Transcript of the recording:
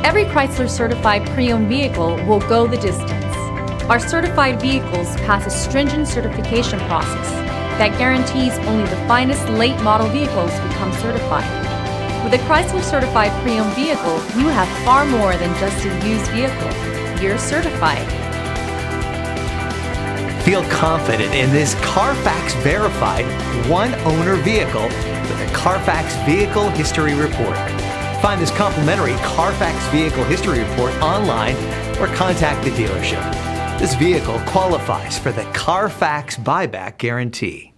Every Chrysler certified pre-owned vehicle will go the distance. Our certified vehicles pass a stringent certification process that guarantees only the finest late model vehicles become certified. With a Chrysler certified pre-owned vehicle, you have far more than just a used vehicle. You're certified. Feel confident in this Carfax verified one-owner vehicle with a Carfax Vehicle History Report. Find this complimentary Carfax Vehicle History Report online or contact the dealership. This vehicle qualifies for the Carfax Buyback Guarantee.